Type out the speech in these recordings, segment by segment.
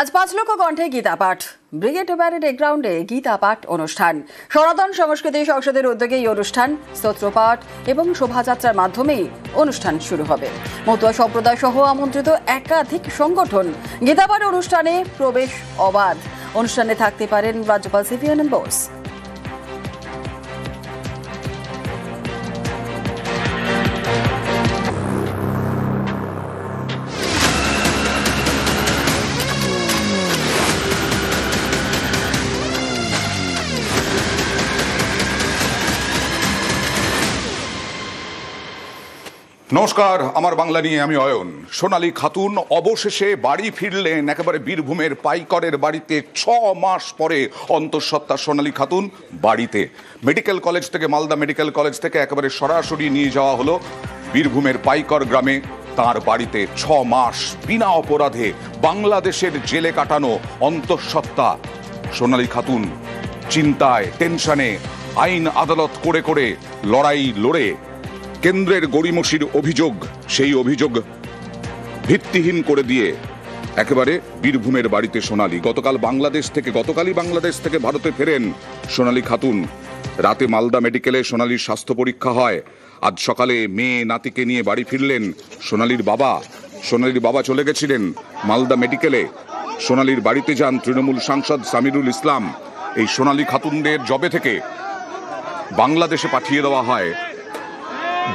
আজ 5 লক্ষ কণ্ঠে গীতা পাঠ। ব্রিগেড প্যারেড গ্রাউন্ডে গীতা পাঠ অনুষ্ঠান। সনাতন সংস্কৃতি সংসদের উদ্যোগে এই অনুষ্ঠান স্তোত্রপাঠ এবং শোভাযাত্রার মাধ্যমেই অনুষ্ঠান শুরু হবে। মতুয়া সম্প্রদায় সহ আমন্ত্রিত একাধিক সংগঠন। গীতা পাঠ অনুষ্ঠানে প্রবেশ অবাধ। অনুষ্ঠানে থাকতে পারেন রাজ্যপাল সিভি আনন্দ বোস। নমস্কার, আমার বাংলা নিয়ে আমি অয়ন। সোনালী খাতুন অবশেষে বাড়ি ফিরলেন একেবারে বীরভূমের পাইকরের বাড়িতে। 6 মাস পরে অন্তঃসত্ত্বা সোনালী খাতুন বাড়িতে। মেডিকেল কলেজ থেকে, মালদা মেডিকেল কলেজ থেকে একেবারে সরাসরি নিয়ে যাওয়া হলো বীরভূমের পাইকর গ্রামে তার বাড়িতে। 6 মাস বিনা অপরাধে বাংলাদেশের জেলে কাটানো অন্তঃসত্ত্বা সোনালী খাতুন চিন্তায়, টেনশনে, আইন আদালত করে করে লড়াই লড়ে কেন্দ্রের গড়িমসির অভিযোগ, সেই অভিযোগ ভিত্তিহীন করে দিয়ে একেবারে বীরভূমের বাড়িতে সোনালী। গতকালই বাংলাদেশ থেকে ভারতে ফেরেন সোনালী খাতুন। রাতে মালদা মেডিকেলে সোনালীর স্বাস্থ্য পরীক্ষা হয়। আজ সকালে মেয়ে নাতিকে নিয়ে বাড়ি ফিরলেন সোনালীর বাবা। সোনালীর বাবা চলে গেছিলেন মালদা মেডিকেলে। সোনালীর বাড়িতে যান তৃণমূল সাংসদ সামিরুল ইসলাম। এই সোনালী খাতুনদের জবে থেকে বাংলাদেশে পাঠিয়ে দেওয়া হয়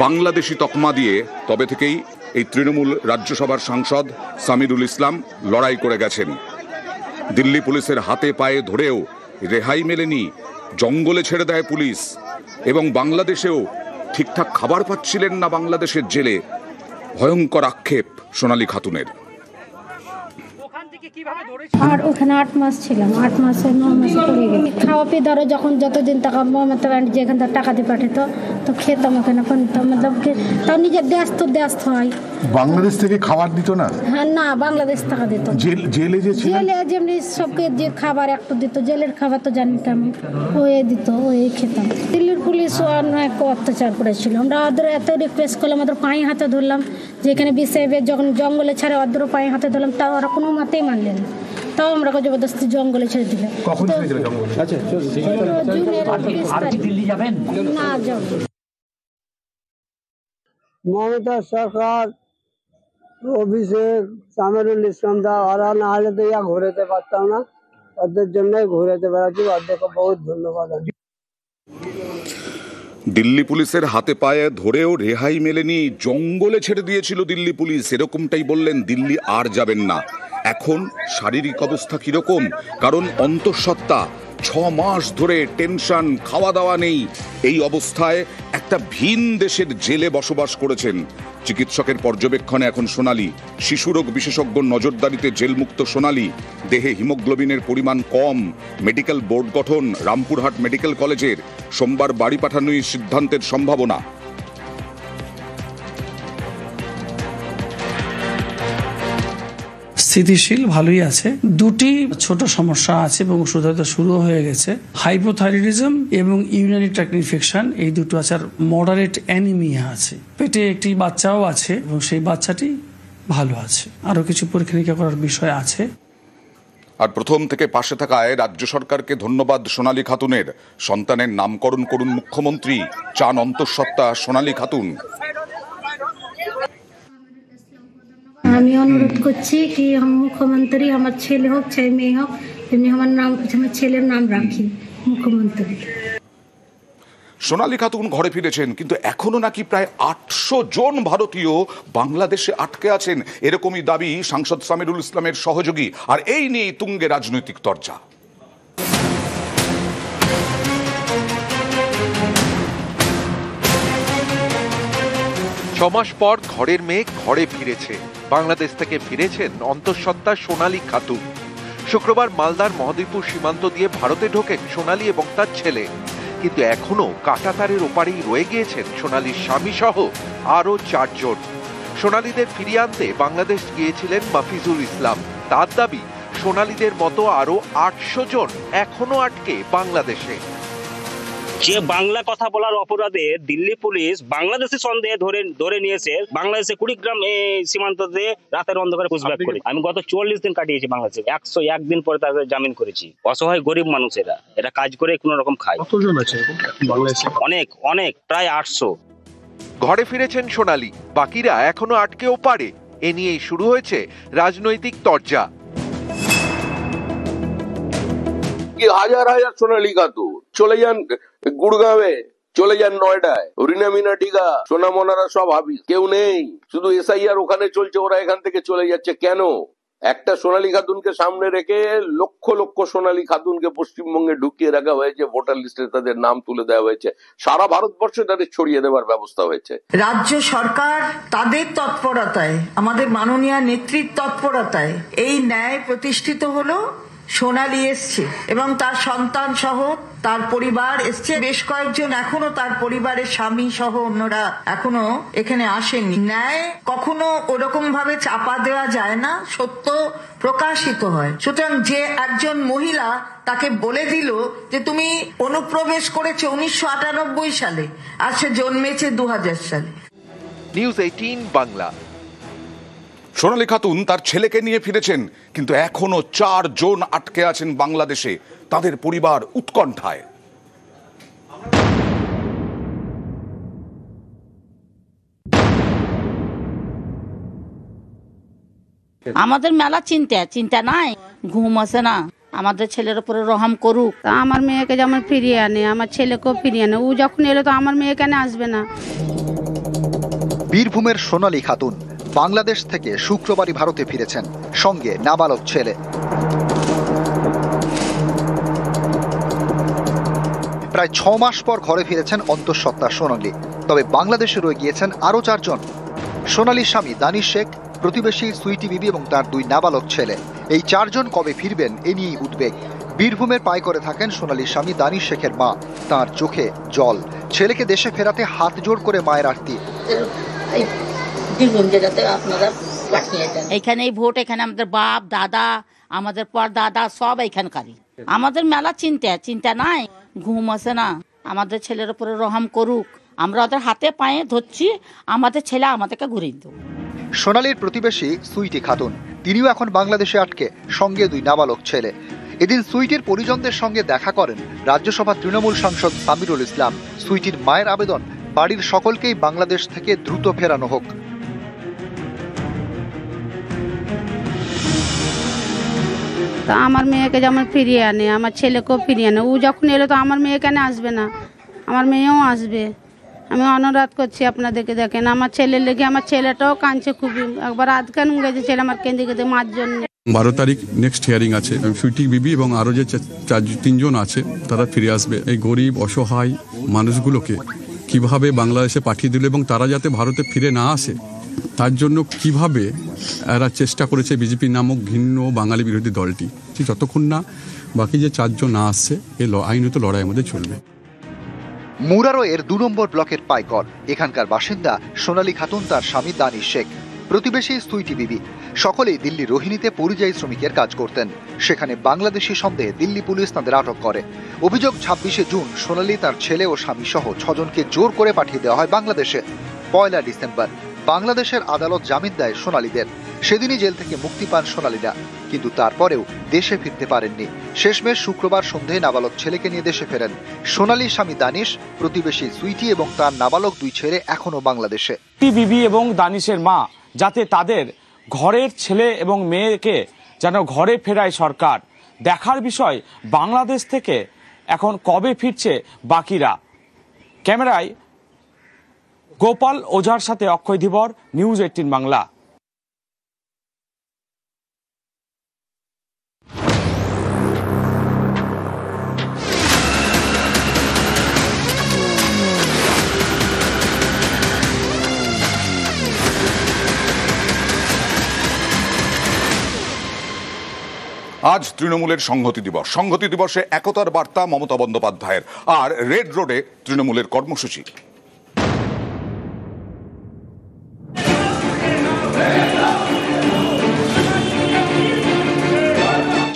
বাংলাদেশি তকমা দিয়ে, তবে থেকেই এই তৃণমূল রাজ্যসভার সাংসদ সামিরুল ইসলাম লড়াই করে গেছেন। দিল্লি পুলিশের হাতে পায়ে ধরেও রেহাই মেলেনি, জঙ্গলে ছেড়ে দেয় পুলিশ। এবং বাংলাদেশেও ঠিকঠাক খাবার পাচ্ছিলেন না বাংলাদেশের জেলে। ভয়ঙ্কর আক্ষেপ সোনালী খাতুনের। আর ওখানে 8 মাস ছিলাম, 8 মাসে 9 মাসে পড়ে গেছে। খাওয়া পেয়ে ধরো যখন যতদিন টাকা মমতা ব্যানার্জি যেখান থেকে টাকা দিয়ে পাঠাতো তো খেতাম ওখানে। তাও নিজের দেশ হয়। বাংলাদেশ থেকে খাবার দিত না? হ্যাঁ, না, বাংলাদেশ টাকা দিত। জেলে যেমনি সবকে যে খাবার একটু দিত, জেলের খাবার তো জানি কেমন, ওই দিত, ওই খেতাম। দিল্লির পুলিশ অনেক অত্যাচার করেছিল। আমরা ওদের এত রিকোয়েস্ট করলাম, ওদের পায়ে হাতে ধরলাম, যেখানে বিসেবে যখন জঙ্গলে ছাড়ে ওদের পায়ে হাতে ধরলাম, তাও ওরা কোনো মতেই মানলেন। তাও আমরা জবরদস্তি জঙ্গলে ছেড়ে দিলাম। মমতা সরকার, অভিষেক, সামিরুল ইসলাম দা, ওরা না হলে তো ইয়া ঘুরাতে পারতাম না। ওদের জন্যই ঘুরাতে পারছি। ওদেরকে বহুত ধন্যবাদ। দিল্লি পুলিশের হাতে পায়ে ধরেও রেহাই মেলেনি, জঙ্গলে ছেড়ে দিয়েছিল দিল্লি পুলিশ, এরকমটাই বললেন। দিল্লি আর যাবেন না। এখন শারীরিক অবস্থা কিরকম? কারণ অন্তঃসত্ত্বা, 6 মাস ধরে টেনশন, খাওয়া দাওয়া নেই। এই অবস্থায় একটা ভিন দেশের জেলে বসবাস করেছেন। চিকিৎসকের পর্যবেক্ষণে এখন সোনালী। শিশুরোগ বিশেষজ্ঞ নজরদারিতে জেলমুক্ত সোনালী। দেহে হিমোগ্লোবিনের পরিমাণ কম। মেডিকেল বোর্ড গঠন রামপুরহাট মেডিকেল কলেজের। সোমবার বাড়ি পাঠানোই সিদ্ধান্তের সম্ভাবনা। স্থিতিশীল, ভালোই আছে। দুটি ছোট সমস্যা আছে এবং ওষুধ হয়তো শুরু হয়ে গেছে। হাইপোথাইরয়েডিজম এবং ইউরিনারি ট্র্যাক্ট ইনফেকশন, এই দুটো আছে। আর মডারেট অ্যানিমিয়া আছে। পেটে একটি বাচ্চাও আছে এবং সেই বাচ্চাটি ভালো আছে। আরো কিছু পরীক্ষা নিরীক্ষা করার বিষয় আছে। আর প্রথম থেকে পাশে থাকায় রাজ্য সরকারকে ধন্যবাদ সোনালী খাতুনের। সন্তানের নামকরণ করুন মুখ্যমন্ত্রী, চান অন্তঃসত্ত্বা সোনালী খাতুন। আমি অনুরোধ করছি কি মুখ্যমন্ত্রী আমার ছেলে হোক চাই মেয়ে হোক, তেমনি আমার ছেলের নাম রাখি মুখ্যমন্ত্রী। সোনালী খাতুন ঘরে ফিরেছেন, কিন্তু এখনো নাকি প্রায় 800 জন ভারতীয় বাংলাদেশে আটকে আছেন, এরকমই দাবি সাংসদ সামিরুল ইসলামের সহযোগী। আর এই নিয়ে তুঙ্গে রাজনৈতিক চর্চা। 6 মাস পর ঘরের মেয়ে ঘরে ফিরেছে। বাংলাদেশ থেকে ফিরেছেন অন্তঃসত্ত্বা সোনালী খাতুন। শুক্রবার মালদার মহদীপুর সীমান্ত দিয়ে ভারতে ঢোকেন সোনালী এবং তার ছেলে। কিন্তু এখনো কাঁটাতারের ওপারেই রয়ে গিয়েছেন সোনালীর স্বামী সহ আরো 4 জন। সোনালীদের ফিরিয়ে আনতে বাংলাদেশ গিয়েছিলেন মাফিজুল ইসলাম। তার দাবি, সোনালীদের মতো আরো 800 জন এখনো আটকে বাংলাদেশে। যে বাংলা কথা বলার অপরাধে দিল্লি পুলিশ বাংলাদেশের সন্দেহে ধরে নিয়েছে বাংলাদেশে 20 গ্রাম সীমান্ত দিয়ে রাতের অন্ধকারে পুষব্যাক করে। আমি গত 40 দিন কাটিয়েছি বাংলাদেশে, 101 দিন পরে তাদের জামিন করেছি। অসহায় গরিব মানুষ এরা কাজ করে কোনো রকম খায়। কতজন আছে বাংলাদেশে? অনেক প্রায় 800। ঘরে ফিরেছেন সোনালী, বাকিরা এখনো আটকেও পারে। এ নিয়েই শুরু হয়েছে রাজনৈতিক তরজা। হাজার হাজার সোনালী খাতুন চলে যান গুড়গাঁওয়ে, চলে যান নয়ডায়, রিনা মিনাটিগা, সোনা মোনারা সব হাবিজ, কেউ নেই। শুধু এসআইআর ওখানে চলছে, ওরা এখান থেকে চলে যাচ্ছে কেন? একটা সোনালী খাতুনকে সামনে রেখে লক্ষ লক্ষ সোনালী খাতুনকে পশ্চিমবঙ্গে ঢুকিয়ে রাখা হয়েছে, ভোটার লিস্টে তাদের নাম তুলে দেওয়া হয়েছে, সারা ভারতবর্ষে তাদের ছড়িয়ে দেওয়ার ব্যবস্থা হয়েছে। রাজ্য সরকার তাদের তৎপরতায়, আমাদের মাননীয় নেত্রীর তৎপরতায় এই ন্যায় প্রতিষ্ঠিত হলো। সোনালী এসছে এবং তার সন্তান সহ তার পরিবার এসছে, বেশ কয়েকজন এখনো তার পরিবারের স্বামী সহ অন্যরা এখনো এখানে আসেননি। ন্যায় কখনো ওরকম ভাবে চাপা দেওয়া যায় না, সত্য প্রকাশিত হয়। সুতরাং যে একজন মহিলা তাকে বলে দিল যে তুমি অনুপ্রবেশ করেছো 1998 সালে আর সে জন্মেছে 2000 সালে। নিউজ 18 বাংলা। সোনালী খাতুন তার ছেলেকে নিয়ে ফিরেছেন, কিন্তু এখনো 4 জন আটকে আছেন বাংলাদেশে। তাদের পরিবার উৎকণ্ঠায়। আমাদের মেলা চিন্তা নাই, ঘুম আসে না। আমাদের ছেলের উপরে রহম করুক। আমার মেয়েকে যেমন ফিরিয়ে আনে, আমার ছেলেকেও ফিরিয়ে আনে। ও যখন এলো তো আমার মেয়ে কেন আসবে না? বীরভূমের সোনালী খাতুন বাংলাদেশ থেকে শুক্রবারই ভারতে ফিরেছেন, সঙ্গে নাবালক ছেলে। প্রায় 6 মাস পর ঘরে ফিরেছেন অন্তঃসত্ত্বা সোনালী। তবে বাংলাদেশে রয়ে গিয়েছেন আরো 4 জন। সোনালীর স্বামী দানিশ শেখ, প্রতিবেশী সুইটি বিবি এবং তার 2 নাবালক ছেলে। এই 4 জন কবে ফিরবেন এ নিয়েই উদ্বেগ। বীরভূমের পায় করে থাকেন সোনালীর স্বামী দানিশ শেখের মা। তার চোখে জল। ছেলেকে দেশে ফেরাতে হাত জোড় করে মায়ের আরতি। এখানে ভোট, এখানে আমাদের বাপ দাদা, আমাদের পর দাদা সব এখানকারই। আমাদের মেলা চিন্তা নাই, ঘুম আসে না। আমাদের ছেলের উপরে রহম করুক। আমরা ওদের হাতে পায়ে ধরছি, আমাদের ছেলে আমাদেরকে ঘুরিয়ে দেব। সোনালীর প্রতিবেশী সুইটি খাতুন, তিনিও এখন বাংলাদেশে আটকে, সঙ্গে 2 নাবালক ছেলে। এদিন সুইটির পরিজনদের সঙ্গে দেখা করেন রাজ্যসভা তৃণমূল সাংসদ সামিরুল ইসলাম। সুইটির মায়ের আবেদন, বাড়ির সকলকেই বাংলাদেশ থেকে দ্রুত ফেরানো হোক। আমার মেয়েকে যেমন ফিরিয়ে আনে, আমার ছেলেকেও ফিরিয়ে আনে। ও যখন এলো তো আমার মেয়ে কেন আসবে না? আমার মেয়েও আসবে। আমি অনুরোধ করছি আপনাদেরকে, দেখেন আমার ছেলের লেগে, আমার ছেলেটাও কাঁদছে খুবই। একবার আধখান গেছে ছেলে আমার, কেঁদে মার জন্য। 12 তারিখ নেক্সট হিয়ারিং আছে। সুইটি বিবি এবং আরো যে 3 জন আছে তারা ফিরে আসবে। এই গরিব অসহায় মানুষগুলোকে কিভাবে বাংলাদেশে পাঠিয়ে দিল এবং তারা যাতে ভারতে ফিরে না আসে তার জন্য কিভাবে এরা চেষ্টা করেছে বিজেপি নামক ঘৃণ্য বাঙালি বিরোধী দলটি। ঠিক যতক্ষণ না বাকি যে 4 জন না আসছে এই আইনত লড়াই আমাদের চলবে। মুরারোয়ের 2 নম্বর ব্লকের পাইকর। এখানকার বাসিন্দা সোনালী খাতুন, তার স্বামী দানিশ শেখ, প্রতিবেশী সুইটি বিবি। সকলেই দিল্লি রোহিণীতে পরিযায়ী শ্রমিকের কাজ করতেন। সেখানে বাংলাদেশি সন্দেহে দিল্লি পুলিশ তাদের আটক করে। অভিযোগ, 26শে জুন সোনালী, তার ছেলে ও স্বামী সহ 6 জনকে জোর করে পাঠিয়ে দেওয়া হয় বাংলাদেশে। 1 ডিসেম্বর বাংলাদেশের আদালত জামিন দেয় সোনালীদের। সেদিনই জেল থেকে মুক্তি পান সোনালীরা, কিন্তু তারপরেও দেশে ফিরতে পারেননি। শেষমেশ শুক্রবার সন্ধ্যায় নাবালক ছেলেকে নিয়ে দেশে ফেরেন সোনালীর স্বামী দানিশ, প্রতিবেশী সুইটি এবং তার নাবালক 2 ছেলে এখনো বাংলাদেশে। বিবি এবং দানিশের মা যাতে তাদের ঘরের ছেলে এবং মেয়েকে যেন ঘরে ফেরায় সরকার, দেখার বিষয় বাংলাদেশ থেকে এখন কবে ফিরছে বাকিরা। ক্যামেরায় গোপাল ওঝার সাথে অক্ষয় ধীবর, নিউজ 18 বাংলা। আজ তৃণমূলের সংহতি দিবস। সংহতি দিবসে একতার বার্তা মমতা বন্দ্যোপাধ্যায়ের, আর রেড রোডে তৃণমূলের কর্মসূচি।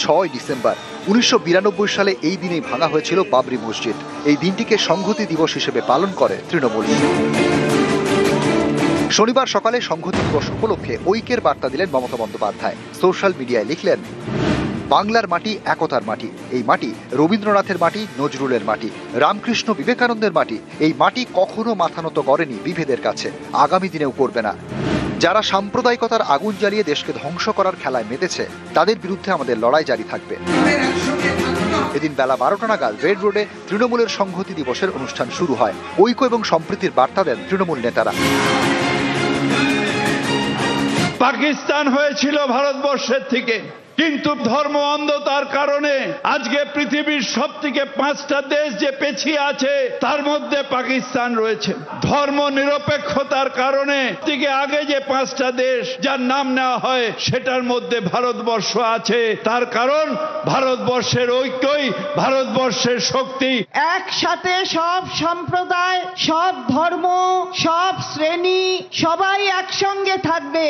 6ই ডিসেম্বর। 1992 সালে এই দিনেই ভাঙা হয়েছিল বাবরি মসজিদ। এই দিনটিকে সংহতি দিবস হিসেবে পালন করে তৃণমূল। শনিবার সকালে সংহতি দিবস উপলক্ষে ঐক্যের বার্তা দিলেন মমতা বন্দ্যোপাধ্যায়। সোশ্যাল মিডিয়ায় লিখলেন, বাংলার মাটি একতার মাটি, এই মাটি রবীন্দ্রনাথের মাটি, নজরুলের মাটি, রামকৃষ্ণ বিবেকানন্দের মাটি। এই মাটি কখনো মাথা নত করেনি বিভেদের কাছে, আগামী দিনেও করবে না। যারা সাম্প্রদায়িকতার আগুন জ্বালিয়ে দেশকে ধ্বংস করার খেলায় মেতেছে, তাদের বিরুদ্ধে আমাদের লড়াই জারি থাকবে। এদিন বেলা 12টা নাগাদ রেড রোডে তৃণমূলের সংহতি দিবসের অনুষ্ঠান শুরু হয়। ঐক্য এবং সম্প্রীতির বার্তা দেন তৃণমূল নেতারা। পাকিস্তান হয়েছিল ভারতবর্ষের থেকে, কিন্তু ধর্ম অন্ধতার কারণে আজকে পৃথিবীর সবথেকে 5টা দেশ যে পেছিয়ে আছে তার মধ্যে পাকিস্তান রয়েছে। ধর্ম নিরপেক্ষতার কারণে থেকে আগে যে 5টা দেশ যার নাম নেওয়া হয় সেটার মধ্যে ভারতবর্ষ আছে। তার কারণ ভারতবর্ষের ঐক্যই ভারতবর্ষের শক্তি। একসাথে সব সম্প্রদায়, সব ধর্ম, সব শ্রেণী সবাই একসঙ্গে থাকবে,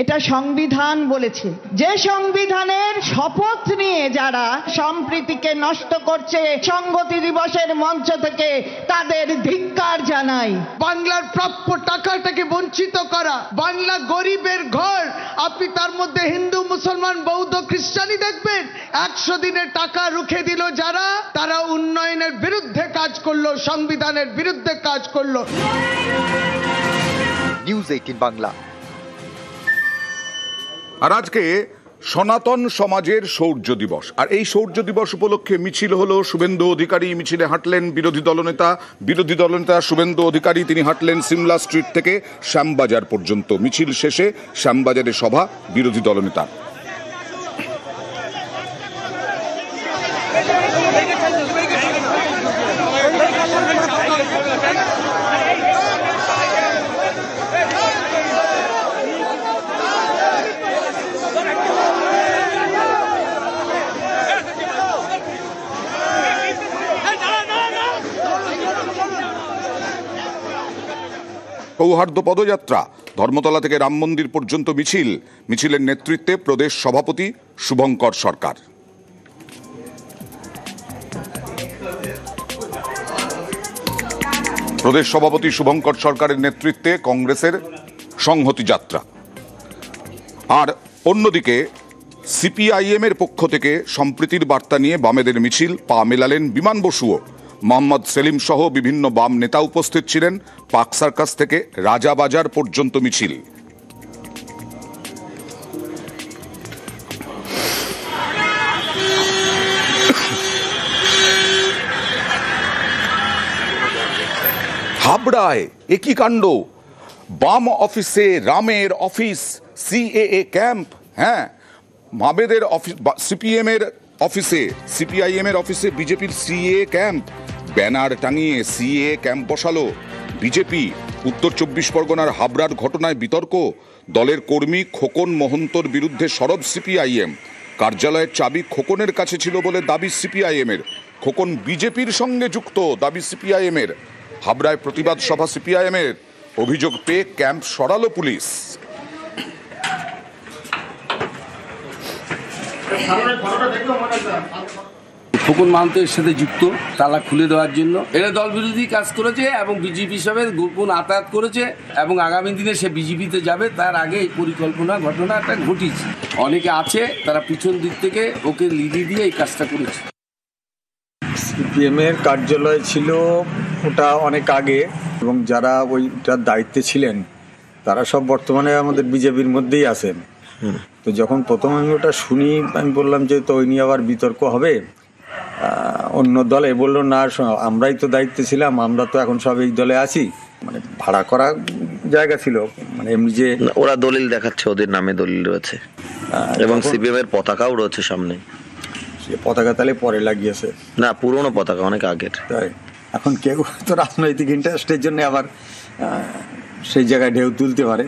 এটা সংবিধান বলেছে। যে সংবিধানের শপথ নিয়ে যারা সম্প্রীতিকে নষ্ট করছে, সংহতি দিবসের মঞ্চ থেকে তাদের ধিক্কার জানাই। বাংলার প্রাপ্য টাকাটাকে বঞ্চিত করা, বাংলা গরিবের ঘর, আপনি তার মধ্যে হিন্দু, মুসলমান, বৌদ্ধ, খ্রিস্টানই দেখবেন। 100 দিনের টাকা রুখে দিল যারা, তারা উন্নয়নের বিরুদ্ধে কাজ করলো, সংবিধানের বিরুদ্ধে কাজ করলো। নিউজ 18 বাংলা। আর আজকে সনাতন সমাজের শৌর্য দিবস, আর এই শৌর্য দিবস উপলক্ষে মিছিল হলো। শুভেন্দু অধিকারী মিছিলে হাঁটলেন। বিরোধী দলনেতা শুভেন্দু অধিকারী তিনি হাঁটলেন সিমলা স্ট্রিট থেকে শ্যামবাজার পর্যন্ত। মিছিল শেষে শ্যামবাজারে সভা বিরোধী দলনেতা। সৌহার্দ্য পদযাত্রা, ধর্মতলা থেকে রাম মন্দির পর্যন্ত মিছিলের নেতৃত্বে প্রদেশ সভাপতি শুভঙ্কর সরকার। প্রদেশ সভাপতি শুভঙ্কর সরকারের নেতৃত্বে কংগ্রেসের সংহতি যাত্রা। আর অন্যদিকে সিপিআইএম এর পক্ষ থেকে সম্প্রীতির বার্তা নিয়ে বামেদের মিছিল পা মেলালেন বিমান বসুও। মোহাম্মদ সেলিম সহ বিভিন্ন বাম নেতা উপস্থিত ছিলেন। পার্ক সার্কাস থেকে রাজাবাজার পর্যন্ত মিছিল। হাবড়ায় একই কাণ্ড, বাম অফিসে রামের অফিস, সিএএ ক্যাম্প। হ্যাঁ, মাবেদের অফিস, সিপিএম এর অফিসে, সিপিআইএম এর অফিসে বিজেপির সিএএ ক্যাম্প। ব্যানার টাঙিয়ে সিএএ ক্যাম্প বসালো বিজেপি। উত্তর 24 পরগনার হাবড়ার ঘটনায় বিতর্ক। দলের কর্মী খোকন মহন্তর বিরুদ্ধে সরব সিপিআইএম। কার্যালয়ের চাবি খোকনের কাছে ছিল বলে দাবি সিপিআইএম এর। খোকন বিজেপির সঙ্গে যুক্ত দাবি সিপিআইএম এর। হাবড়ায় প্রতিবাদ সভা সিপিআইএম এর। অভিযোগ পেয়ে ক্যাম্প সরালো পুলিশ। খোকন মাহান্তের সাথে যুক্ত, তালা খুলে দেওয়ার জন্য এরা দল বিরোধী কাজ করেছে এবং বিজেপি হিসাবে গোপন আতায়াত করেছে এবং আগামী দিনে সে বিজেপিতে যাবে তার আগে এই পরিকল্পনা ঘটনাটা ঘটিয়েছে। অনেকে আছে তারা পিছন দিক থেকে ওকে লিডি দিয়ে এই কাজটা করেছে। সিপিএম এর কার্যালয় ছিল ওটা অনেক আগে, এবং যারা ওইটার দায়িত্বে ছিলেন তারা সব বর্তমানে আমাদের বিজেপির মধ্যেই আছেন। তো যখন প্রথম আমি ওটা শুনি, আমি বললাম যে তো ওই নিয়ে আবার বিতর্ক হবে। অন্য দলে বললো না, আমরাই তো দায়িত্বে ছিলাম, আমরা তো এখন সব এই দলে আছি। মানে ভাড়া করা জায়গা ছিল, মানে এমনি যে ওরা দলিল দেখাচ্ছে, ওদের নামে দলিল রয়েছে এবং সিপিএম এর পতাকাও রয়েছে সামনে। সে পতাকা তাহলে পরে লাগিয়েছে না, পুরনো পতাকা অনেক আগের। তাই এখন কেউ তো রাজনৈতিক ইন্টারেস্টের জন্য আবার সেই জায়গায় ঢেউ তুলতে পারে।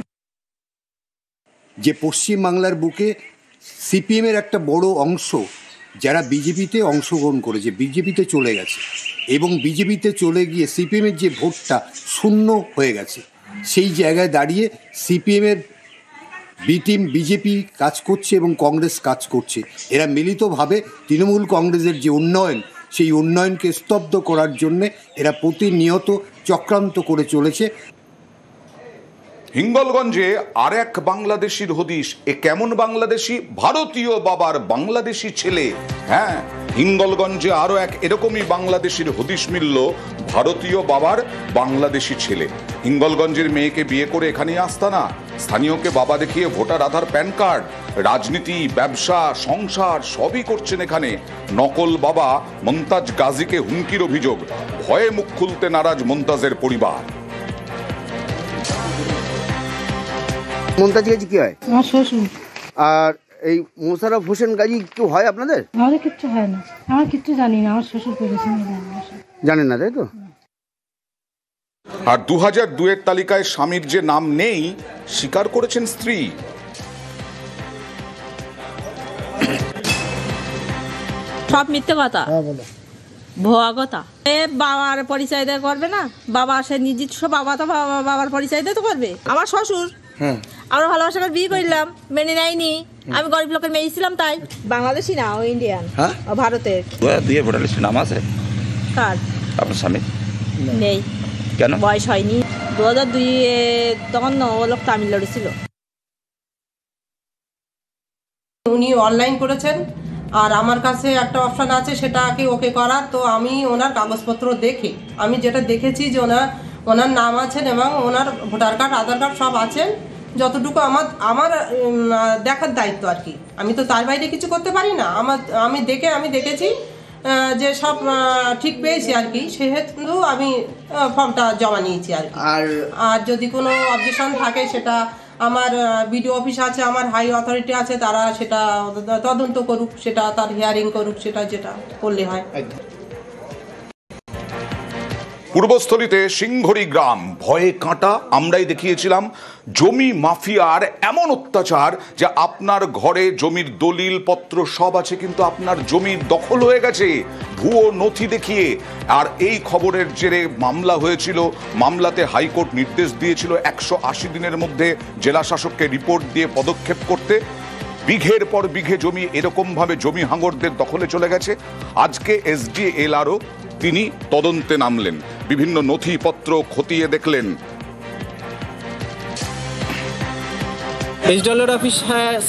যে পশ্চিমবাংলার বুকে সিপিএমের একটা বড় অংশ যারা বিজেপিতে অংশগ্রহণ করেছে, বিজেপিতে চলে গেছে, এবং বিজেপিতে চলে গিয়ে সিপিএমের যে ভোটটা শূন্য হয়ে গেছে, সেই জায়গায় দাঁড়িয়ে সিপিএমের বি টিম বিজেপি কাজ করছে এবং কংগ্রেস কাজ করছে। এরা মিলিতভাবে তৃণমূল কংগ্রেসের যে উন্নয়ন, সেই উন্নয়নকে স্তব্ধ করার জন্যে এরা প্রতিনিয়ত চক্রান্ত করে চলেছে। হিঙ্গলগঞ্জে আর এক বাংলাদেশির হদিশ। এ কেমন বাংলাদেশি? ভারতীয় বাবার বাংলাদেশি ছেলে। হ্যাঁ, হিঙ্গলগঞ্জে আরো এক এরকমই বাংলাদেশির হদিশ মিলল, ভারতীয় বাবার বাংলাদেশি ছেলে। হিঙ্গলগঞ্জের মেয়েকে বিয়ে করে এখানেই আস্তানা, স্থানীয়কে বাবা দেখিয়ে ভোটার আধার, প্যান কার্ড, রাজনীতি, ব্যবসা, সংসার সবই করছেন এখানে। নকল বাবা মমতাজ গাজীকে হুমকির অভিযোগ, ভয়ে মুখ খুলতে নারাজ মমতাজের পরিবার। মমতাজ গাজী কি হয়? আমার শ্বশুর। আর এই মোশাররফ হোসেন গাজী কি হয় আপনাদের? আমাদের কিচ্ছু হয় না, আমার কিচ্ছু জানি না, আমার শ্বশুর করেছেন। জানেন না, তাই তো? আর 2002-এর তালিকায় স্বামীর যে নাম নেই স্বীকার করেছেন স্ত্রী। সব মিথ্যে কথা, ভুয়া কথা। বাবার পরিচয় দিয়ে করবে না, বাবা সে নিজস্ব বাবা, তো বাবার পরিচয় দিয়ে তো করবে। আমার শ্বশুর, আমরা ভালোবাসা করে বিয়ে করলাম, মেনে নেয়নি। আমি গরিব লোকের মেয়ে ছিলাম, তাই। বাংলাদেশি না, ও ইন্ডিয়ান, ভারতের। দুয়ে ভোটার লিস্টে নাম আছে কার? আপনার স্বামী নেই। কেন? বয়স হয়নি। 2002-এ তখন ও লোক তামিলনাড়ু ছিল। উনি অনলাইন করেছেন, আর আমার কাছে একটা অপশান আছে সেটাকে ওকে করার। তো আমি ওনার কাগজপত্র দেখে আমি যেটা দেখেছি যে ওনার নাম আছেন এবং ওনার ভোটার কার্ড, আধার কার্ড সব আছেন। যতটুকু আমার দেখার দায়িত্ব আর কি, আমি তো তার বাইরে কিছু করতে পারি না। আমি দেখেছি যে সব ঠিক পেয়েছি আর কি, সেহেতু আমি ফর্মটা জমা নিয়েছি আর কি। আর যদি কোনো অবজেকশন থাকে সেটা আমার বিডিও অফিস আছে, আমার হাই অথরিটি আছে, তারা সেটা তদন্ত করুক, সেটা তার হিয়ারিং করুক, সেটা যেটা করলে হয়। পূর্বস্থলীতে সিংহরি গ্রাম, ভয়ে কাঁটা। আমরাই দেখিয়েছিলাম জমি মাফিয়ার এমন অত্যাচার যে আপনার ঘরে জমির দলিল পত্র সব আছে, কিন্তু আপনার জমির দখল হয়ে গেছে ভুয়ো নথি দেখিয়ে। আর এই খবরের জেরে মামলা হয়েছিল। মামলাতে হাইকোর্ট নির্দেশ দিয়েছিল 180 দিনের মধ্যে জেলা শাসককে রিপোর্ট দিয়ে পদক্ষেপ করতে। বিঘের পর বিঘে জমি এরকমভাবে জমি হাঙরদের দখলে চলে গেছে। আজকে SDLRO তিনি তদন্তে নামলেন, বিভিন্ন নথিপত্র খতিয়ে দেখলেন। SDLRO অফিস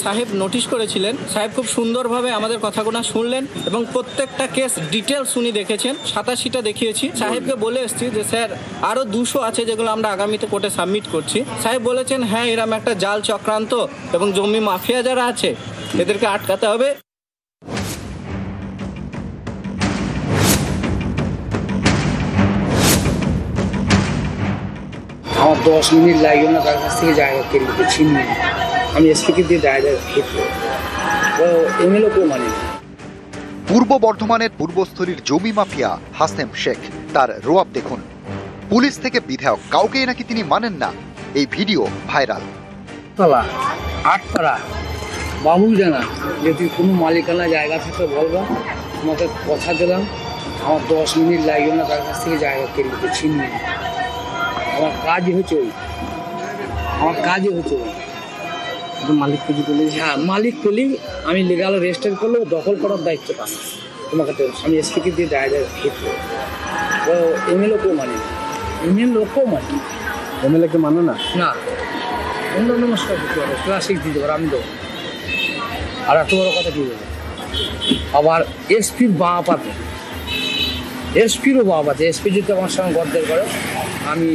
সাহেব নোটিশ করেছিলেন। সাহেব খুব সুন্দরভাবে আমাদের কথাগুলো শুনলেন এবং প্রত্যেকটা কেস ডিটেলস উনি দেখেছেন। 87টা দেখিয়েছি। সাহেবকে বলে এসেছি যে স্যার আরও 200 আছে যেগুলো আমরা আগামীতে কোর্টে সাবমিট করছি। সাহেব বলেছেন হ্যাঁ, এরকম একটা জাল চক্রান্ত এবং জমি মাফিয়া যারা আছে এদেরকে আটকাতে হবে। আমার 10 মিনিট লাগবে না তার কাছ থেকে জায়গা কেড়ে নিতে। আমি এসপিকে দিয়ে জায়গার ক্ষেত্রে এমএলও কেউ মানে। পূর্ব বর্ধমানের পূর্বস্থলীর জমি মাফিয়া হাসেম শেখ, তার রোয়াব দেখুন। পুলিশ থেকে বিধায়ক কাউকেই নাকি তিনি মানেন না। এই ভিডিও ভাইরাল। আটপাড়া বাবু জানা যদি কোনো মালিকানা জায়গা থেকে বলবা, তোমাকে কথা দিলাম আমার 10 মিনিট লাগবে না তার কাছ থেকে জায়গা কেড়ে নিতে। আমার কাজই হচ্ছে ওই, মালিক পুঁজি পেলে, হ্যাঁ মালিক পেলেই আমি লিগাল রেজিস্টার করলেও দখল করার দায়িত্ব পাই তোমাকে। আমি এসপিকে দিয়ে জায়গার ক্ষেত্রে এমএলও কেউ মানে, এমএলএ কে মানে না, অন্য নমস্কার দিতে পারো, ক্লাসিক দিতে পারো, আমি দেবো। আর এত বড় কথা কি বলবো, আবার এসপির বাপ আছে, এসপিরও বাপ আছে। এসপি যদি আমার সঙ্গে গদ্দার করে আমি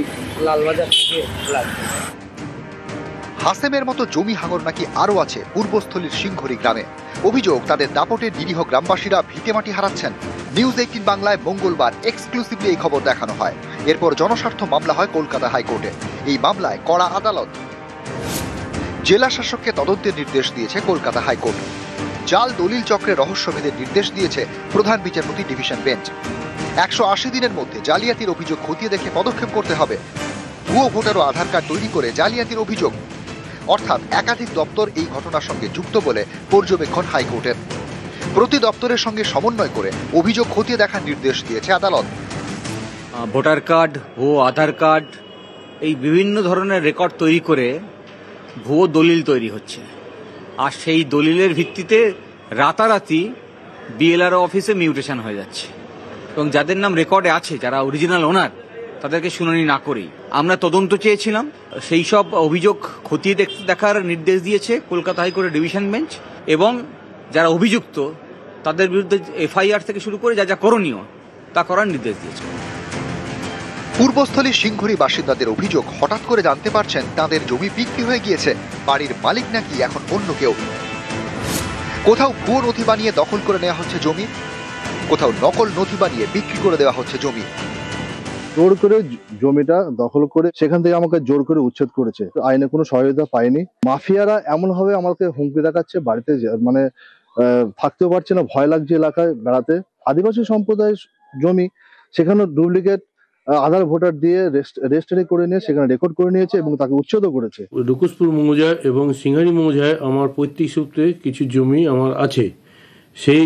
লালবাজার থেকে লাগবে। হাসেমের মতো জমি হাঙর নাকি আরও আছে পূর্বস্থলীর সিংহরি গ্রামে। অভিযোগ তাদের দাপটে নিরীহ গ্রামবাসীরা ভিটেমাটি হারাচ্ছেন। নিউজ 18 বাংলায় মঙ্গলবার এক্সক্লুসিভলি এই খবর দেখানো হয়। এরপর জনস্বার্থ মামলা হয় কলকাতা হাইকোর্টে। এই মামলায় কড়া আদালত, জেলা শাসককে তদন্তের নির্দেশ দিয়েছে কলকাতা হাইকোর্ট। জাল দলিল চক্রের রহস্যভেদের নির্দেশ দিয়েছে প্রধান বিচারপতি ডিভিশন বেঞ্চ। 180 দিনের মধ্যে জালিয়াতির অভিযোগ খতিয়ে দেখে পদক্ষেপ করতে হবে। ভুয়ো ভোটার ও আধার কার্ড তৈরি করে জালিয়াতির অভিযোগ, অর্থাৎ একাধিক দপ্তর এই ঘটনার সঙ্গে যুক্ত বলে পর্যবেক্ষণ হাইকোর্টের। প্রতি দপ্তরের সঙ্গে সমন্বয় করে অভিযোগ খতিয়ে দেখার নির্দেশ দিয়েছে আদালত। ভোটার কার্ড ও আধার কার্ড এই বিভিন্ন ধরনের রেকর্ড তৈরি করে ভুয়ো দলিল তৈরি হচ্ছে, আর সেই দলিলের ভিত্তিতে রাতারাতি বিএলআরও অফিসে মিউটেশন হয়ে যাচ্ছে, এবং যাদের নাম রেকর্ডে আছে, যারা অরিজিনাল ওনার, তাদেরকে শুনানি না করেই আমরা তদন্ত চেয়েছিলাম। সেই সব অভিযোগ খতিয়ে দেখার নির্দেশ দিয়েছে কলকাতা হাইকোর্টের ডিভিশন বেঞ্চ, এবং যারা অভিযুক্ত তাদের বিরুদ্ধে এফআইআর থেকে শুরু করে যা যা করণীয় তা করার নির্দেশ দিয়েছে। পূর্বস্থলী সিংহরি বাসিন্দাদের অভিযোগ, হঠাৎ করে জানতে পারছেন তাদের জমি বিক্রি হয়ে গিয়েছে, বাড়ির মালিক নাকি এখন অন্য কেউ। কোথাও ভুয়ো নথি বানিয়ে দখল করে নেওয়া হচ্ছে জমি, কোথাও নকল নথি বানিয়ে বিক্রি করে দেওয়া হচ্ছে জমি। জোর করে জমিটা দখল করে সেখান থেকে আমাকে জোর করে উচ্ছেদ করেছে, আইনে কোনো সহায়তা পাইনি। মাফিয়ারা এমন ভাবে আমাকে হুমকি দেখাচ্ছে, বাড়িতে মানে থাকতেও পারছে না, ভয় লাগছে এলাকায় বেড়াতে। আদিবাসী সম্প্রদায়ের জমি, সেখানে ডুপ্লিকেট আধার ভোটার দিয়ে রেজিস্ট্রি করে নিয়ে সেখানে রেকর্ড করে নিয়েছে এবং তাকে উচ্ছেদ করেছে। ডুকুসপুর মৌজায় এবং সিংহারি মৌজায় আমার পৈতৃক সূত্রে কিছু জমি আমার আছে। সেই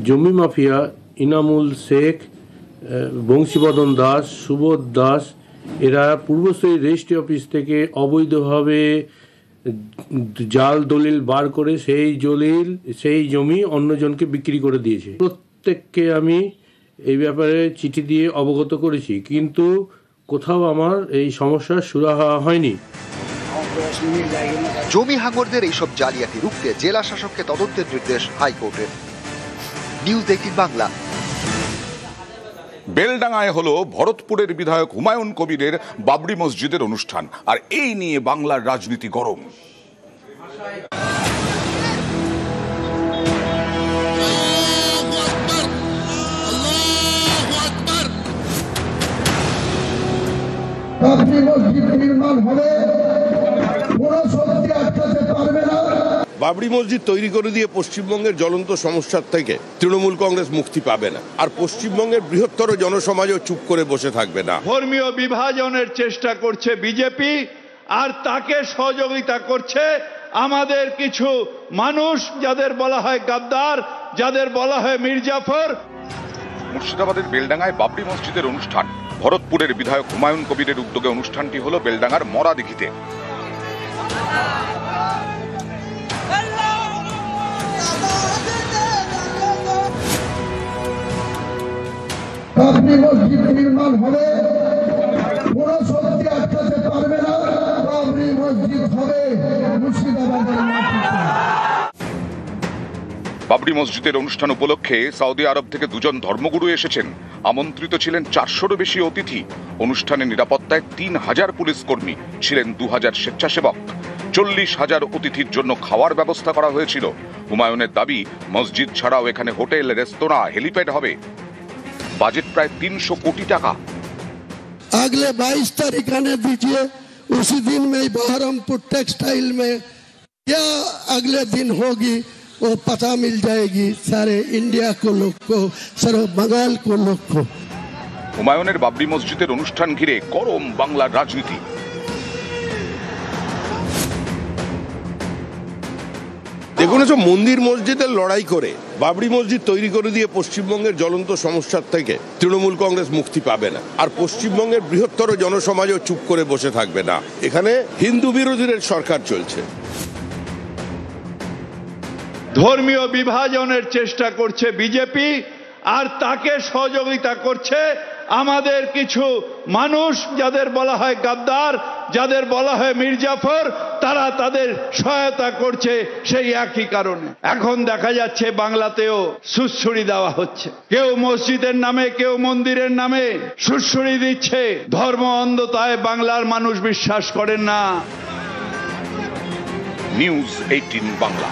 জমি মাফিয়া ইনামুল শেখ, বংশীবদন দাস, সুবোধ দাস, এরা পূর্বস্থলী রেজিস্ট্রি অফিস থেকে অবৈধভাবে জাল দলিল বার করে সেই জমি অন্যজনকে বিক্রি করে দিয়েছে। প্রত্যেককে আমি এই ব্যাপারে চিঠি দিয়ে অবগত করেছি, কিন্তু কোথাও আমার এই সমস্যার সুরাহা হয়নি। জমি হাঙ্গরদের এইসব জালিয়াতি রুখতে জেলা শাসককে তদন্তের নির্দেশ হাইকোর্টের। নিউজ 18 বাংলা। বেলডাঙায় হলো ভরতপুরের বিধায়ক হুমায়ুন কবিরের বাবরি মসজিদের অনুষ্ঠান, আর এই নিয়ে বাংলার রাজনীতি গরম। বাবরি মসজিদ নির্মাণ হবে, কোনো শক্তি আটকাতে পারবে না। বাবরি মসজিদ তৈরি করে দিয়ে পশ্চিমবঙ্গের জ্বলন্ত সমস্যার থেকে তৃণমূল কংগ্রেস মুক্তি পাবে না, আর পশ্চিমবঙ্গের বৃহত্তর জনসমাজও চুপ করে বসে থাকবে না। ধর্মীয় বিভাজনের চেষ্টা করছে বিজেপি, আর তাকে সহযোগিতা করছে আমাদের কিছু মানুষ, যাদের বলা হয় গাদ্দার, যাদের বলা হয় মির্জাফর। মুর্শিদাবাদের বেলডাঙায় বাবরি মসজিদের অনুষ্ঠান। ভরতপুরের বিধায়ক হুমায়ুন কবিরের উদ্যোগে অনুষ্ঠানটি হলো বেলডাঙার মরাদিঘিতে। বাবরি মসজিদ নির্মাণ হবে, কোনো শক্তি আটকাতে পারবে না। বাবরি মসজিদ হবে মুর্শিদাবাদের মাটিতে। বাবরি মসজিদের অনুষ্ঠান উপলক্ষে সৌদি আরব থেকে 2জন ধর্মগুরু এসেছেন। আমন্ত্রিত ছিলেন 400-রও বেশি অতিথি। অনুষ্ঠানে নিরাপত্তায় 3000 পুলিশ কর্মী, ছিলেন 2000 স্বেচ্ছাসেবক। 40,000 অতিথির জন্য খাওয়ার ব্যবস্থা করা হয়েছিল। হুমায়ুনের দাবি, মসজিদ ছাড়াও এখানে হোটেল, রেস্তোরাঁ, হেলিপ্যাড হবে। বাজেট প্রায় 300 কোটি টাকা। अगले 22 तारीख आने दीजिए, उसी दिन में बहरमपुर टेक्सटाइल में क्या अगले दिन होगी वो पता मिल जाएगी सारे इंडिया को, लोग को, सारे बंगाल को, लोग को। হুমায়ুনের বাবরি মসজিদের অনুষ্ঠান ঘিরে গরম বাংলার রাজনীতি। দেখুন, সব মন্দির মসজিদের লড়াই করে বাবরি মসজিদ তৈরি করে দিয়ে পশ্চিমবঙ্গের জ্বলন্ত সমস্যার থেকে তৃণমূল কংগ্রেস মুক্তি পাবে না, আর পশ্চিমবঙ্গের বৃহত্তর জনসমাজও চুপ করে বসে থাকবে না। এখানে হিন্দু বিরোধীদের সরকার চলছে। ধর্মীয় বিভাজনের চেষ্টা করছে বিজেপি, আর তাকে সহযোগিতা করছে আমাদের কিছু মানুষ, যাদের বলা হয় গাদ্দার, যাদের বলা হয় মির্জাফর, তারা তাদের সহায়তা করছে সেই একই কারণে। এখন দেখা যাচ্ছে বাংলাতেও সুড়সুড়ি দেওয়া হচ্ছে, কেউ মসজিদের নামে, কেউ মন্দিরের নামে সুড়সুড়ি দিচ্ছে। ধর্ম অন্ধতায় বাংলার মানুষ বিশ্বাস করেন না। নিউজ 18 বাংলা।